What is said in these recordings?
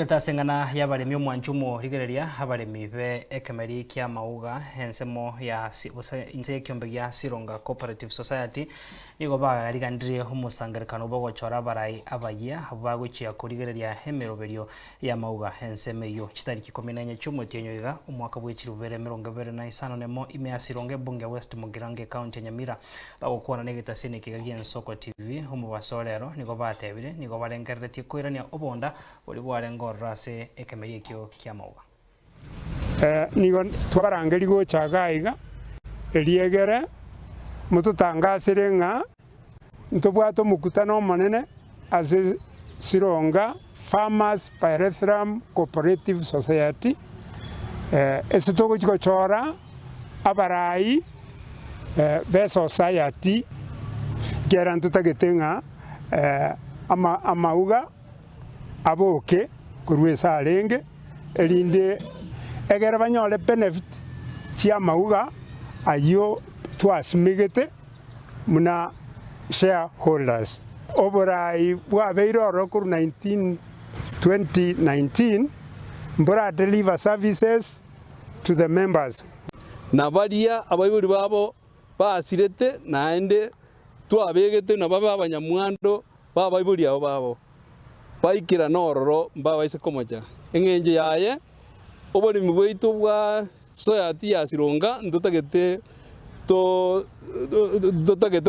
Tasengana y'abaremi omwanchumo rigereria abaremi be ekemeri kya mauga ensemo ya inse kyombe ya Sironga Cooperative Society nigo bagarigandirie umusangerekano bogochora barai abaya baguchia kurigereria emeroberio ya mauga enseme yo chitariki 14 cy'umutyenyoiga umwaka bw'ikirubere 2025 nemo ime ya Sironga bunge West Mugirange County Nyamira bagokwana negitasene kigagia Nsoko TV umubasorero nigo batebire nigo barengeretie kwirania obonda buri bwarengo rase ekemeri ekyo kya mauga nigo twarangeri gochagaiga eliegere mututangasire nga ntobwato mukutano manene ase Sironga Farmers Pyrethrum Cooperative Society esitogo chikochora abarai be society gerantu tagetenga amauga aboke kurwesa alenge elinde egera banyole benefit chia mauga ayo twasimigete muna shareholders oborai bwabeiroro kuru 2019 mbora deliver services to the members na baria abayiburi babo basirete naende twabegete na baba abanyamwando babayiburi abo babo baikira nororo mbabaise komoja engenje yaye obori mubwito bwa society ya Sironga ndotagete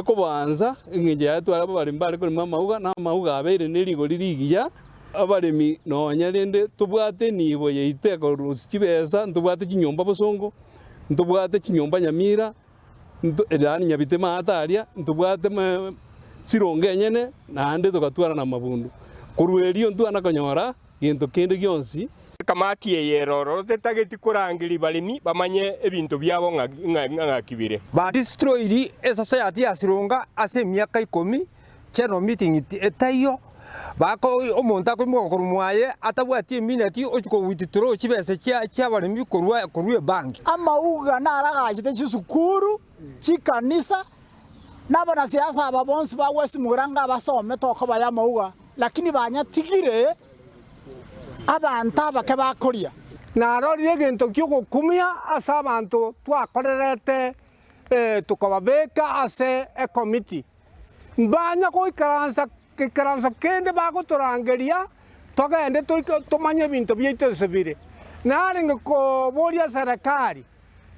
kobanza engenje yaye twara bari mbare kuri mauga na mauga abere nerigo lirigiya abaremi nonyarende tubwate nibo yeiteko rusibeza ntubwate kinyomba bosongo ntubwate kinyomba Nyamira edani nyabite mataria ntubwate Sironga nyene naande tukatwara na mabundu kurwerio ntu anakonyora gintu kindi gionsi kamati yeroro tetageti kurangiri balimi bamanye ebintu byabo ngakibire ba destroyiri society ya Sironga ase myaka 10 cheno meeting etayo bako omonta ko mukoro mwaye atabwati minute ochiko withdraw chibese cha balimi kurwe bank amauga naragajite chisukuru chikanisa nabana siasa ababonsi ba West Mugiranga basome toko baya mauga lakini banyatigire abantu abake bakoria narorire gento ky'ogukumia ase abantu twakorerete tukababeka ase committee mbanya goikaransa kende bagotorangeria togende tumanye ebinto byaitu sebire naringa koboria serikali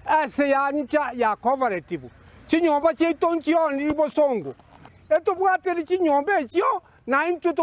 ase yancha ya cooperative chinyomba chaitu nchioni bosongo etubwatiri chinyomba ekyo na into